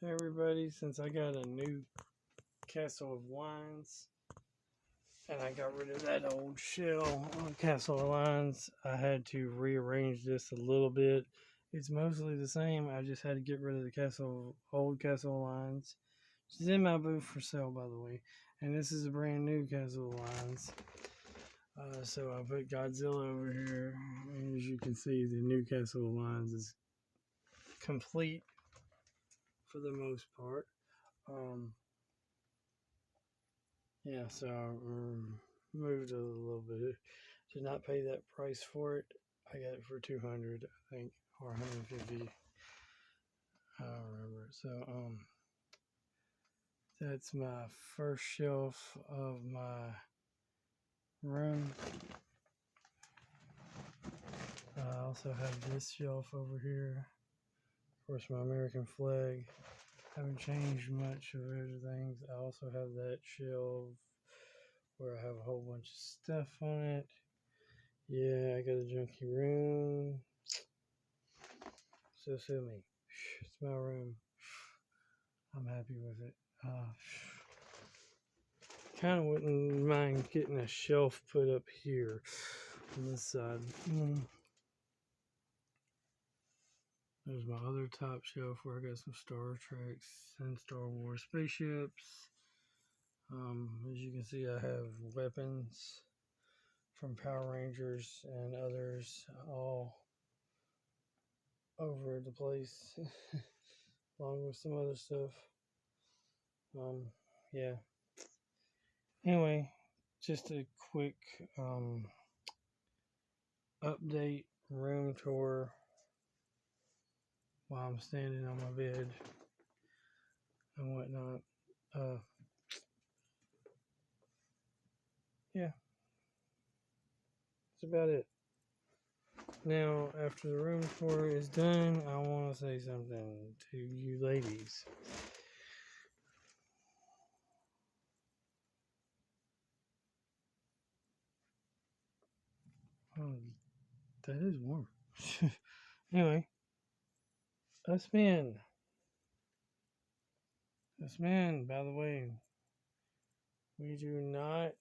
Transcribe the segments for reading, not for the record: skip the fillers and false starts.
Hey everybody, since I got a new castle of wines and I got rid of that old shell on castle of wines, I had to rearrange this a little bit. It's mostly the same. I just had to get rid of the old castle of wines. She's in my booth for sale, by the way. And this is a brand new castle of wines. So I put Godzilla over here. And as you can see, the new castle of wines is complete for the most part. Yeah, so I moved a little bit. Did not pay that price for it. I got it for 200, I think, or 150. I don't remember. So that's my first shelf of my room. I also have this shelf over here. Of course, my American flag. Haven't changed much of everything. I also have that shelf where I have a whole bunch of stuff on it. Yeah, I got a junky room. So sue me. It's my room. I'm happy with it. Kind of wouldn't mind getting a shelf put up here on this side. There's my other top shelf where I got some Star Treks and Star Wars spaceships. As you can see, I have weapons from Power Rangers and others all over the place, along with some other stuff. Yeah. Anyway, just a quick update room tour while I'm standing on my bed and whatnot. Yeah, that's about it. Now, after the room tour is done, I want to say something to you ladies. Oh, that is warm. Anyway, us men, by the way, we do not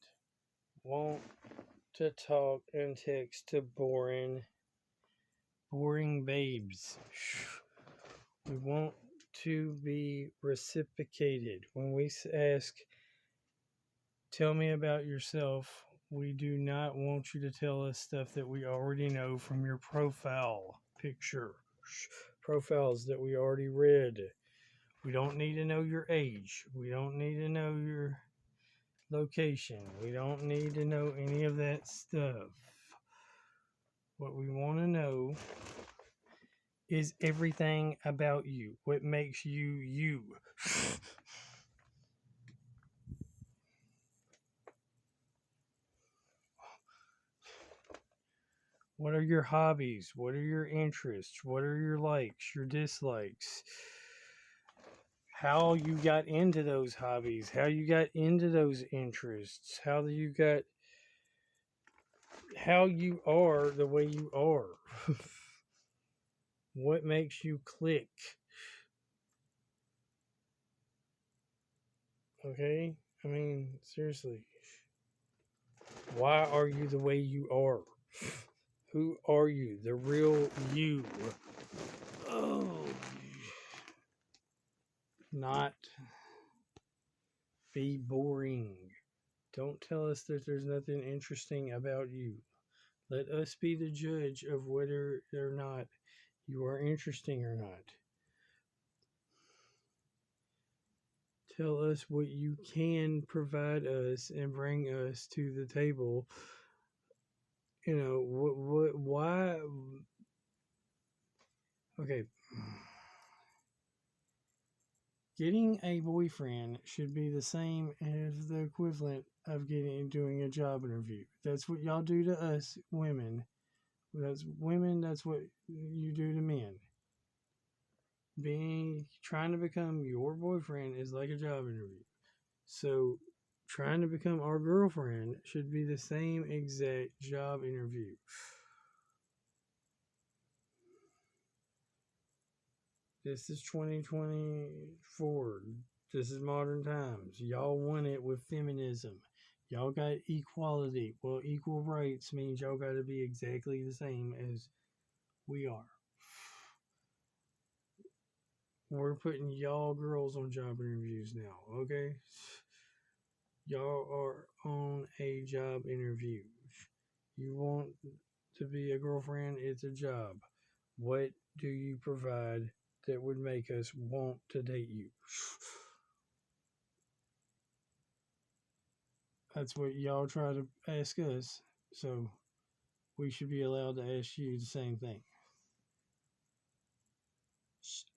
want to talk and text to boring babes. We want to be reciprocated. When we ask, tell me about yourself, we do not want you to tell us stuff that we already know from your profile picture. Profiles that we already read. We don't need to know your age. We don't need to know your location. We don't need to know any of that stuff. What we want to know is everything about you. What makes you you. What are your hobbies? What are your interests? What are your likes, your dislikes? How you got into those hobbies? How you got into those interests? How you are the way you are? What makes you click? Okay? I mean, seriously. Why are you the way you are? Who are you? The real you. Oh. Not be boring. Don't tell us that there's nothing interesting about you. Let us be the judge of whether or not you are interesting or not. Tell us what you can provide us and bring us to the table. You know, why? Okay. Getting a boyfriend should be the same as the equivalent of doing a job interview. That's what y'all do to us women. That's what you do to men. Trying to become your boyfriend is like a job interview. So trying to become our girlfriend should be the same exact job interview. This is 2024. This is modern times. Y'all want it with feminism. Y'all got equality. Well, equal rights means y'all got to be exactly the same as we are. We're putting y'all girls on job interviews now, okay? Y'all are on a job interview. You want to be a girlfriend, it's a job. What do you provide that would make us want to date you? That's what y'all try to ask us. So we should be allowed to ask you the same thing.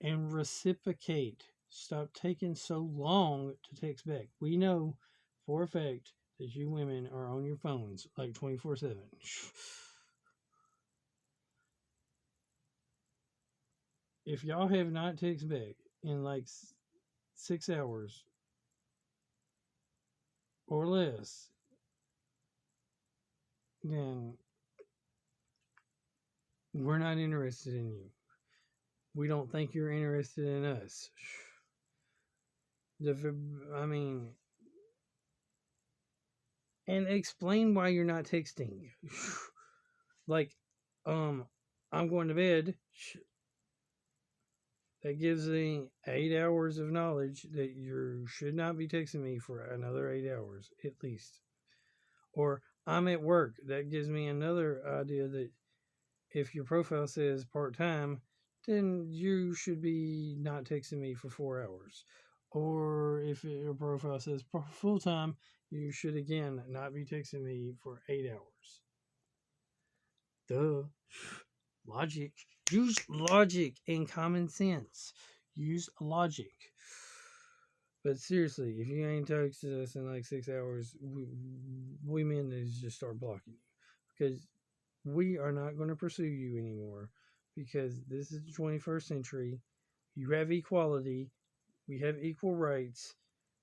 And reciprocate. Stop taking so long to text back. We know for a fact that you women are on your phones like 24/7. If y'all have not texted back in like 6 hours or less, then we're not interested in you. We don't think you're interested in us. I mean, and explain why you're not texting. Like, I'm going to bed. That gives me 8 hours of knowledge that you should not be texting me for another 8 hours at least. Or I'm at work. That gives me another idea that if your profile says part time, then you should be not texting me for 4 hours. Or if your profile says full time, you should again not be texting me for 8 hours. Duh. Logic. Use logic and common sense. Use logic. But seriously, if you ain't texted us in like 6 hours, we men need to just start blocking you. Because we are not going to pursue you anymore. Because this is the 21st century. You have equality. We have equal rights.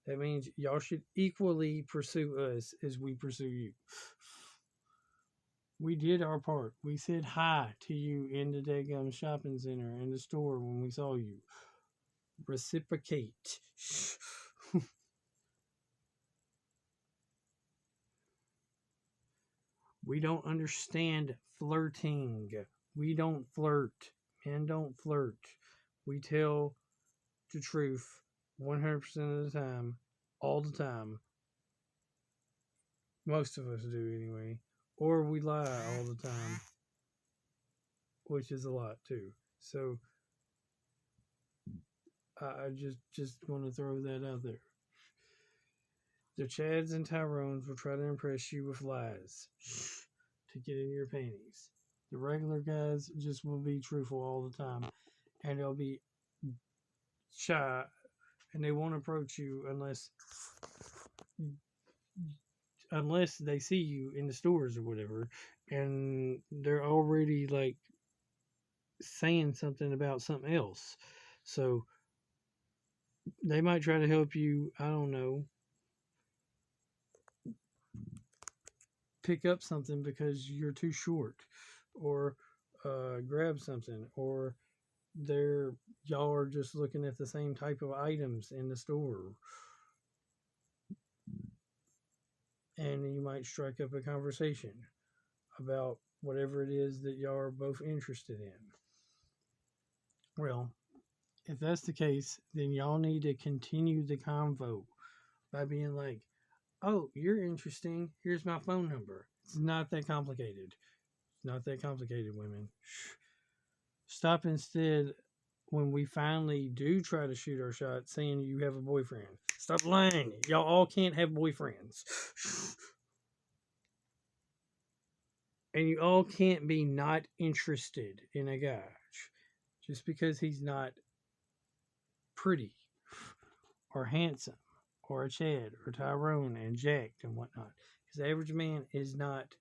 That means y'all should equally pursue us as we pursue you. We did our part. We said hi to you in the daggum shopping center in the store when we saw you. Reciprocate. We don't understand flirting. We don't flirt. Men don't flirt. We tell the truth 100% of the time, all the time. Most of us do anyway. Or we lie all the time, which is a lot too. So I just want to throw that out there. The Chads and Tyrones will try to impress you with lies to get in your panties. The regular guys just will be truthful all the time, and they'll be shy, and they won't approach you unless they see you in the stores or whatever, and they're already like saying something about something else. So they might try to help you, I don't know, pick up something because you're too short, or grab something, or y'all are just looking at the same type of items in the store, and you might strike up a conversation about whatever it is that y'all are both interested in. Well, if that's the case, then y'all need to continue the convo by being like, oh, you're interesting, here's my phone number. It's not that complicated. It's not that complicated, women. Stop instead when we finally do try to shoot our shot saying you have a boyfriend. Stop lying. Y'all all can't have boyfriends. And you all can't be not interested in a guy just because he's not pretty or handsome or a Chad or Tyrone and jacked and whatnot. Because the average man is not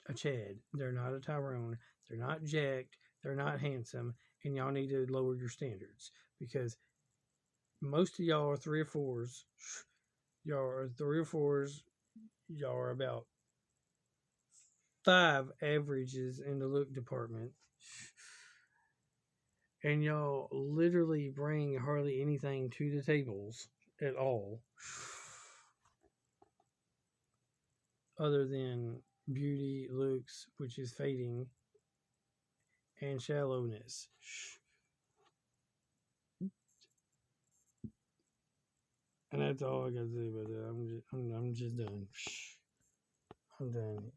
a Chad. They're not a Tyrone. They're not jacked. They're not handsome. And y'all need to lower your standards. Because most of y'all are 3 or 4s. Y'all are 3 or 4s. Y'all are about 5 averages in the look department. and y'all literally bring hardly anything to the tables at all other than beauty, looks, which is fading, and shallowness. And that's all I got to say about that. I'm just done. I'm done.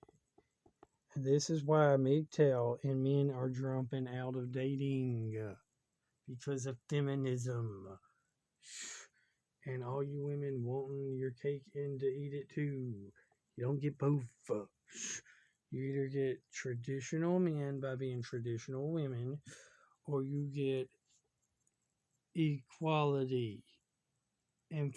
This is why MGTOW and men are jumping out of dating because of feminism. And all you women wanting your cake and to eat it too. You don't get both. You either get traditional men by being traditional women, or you get equality and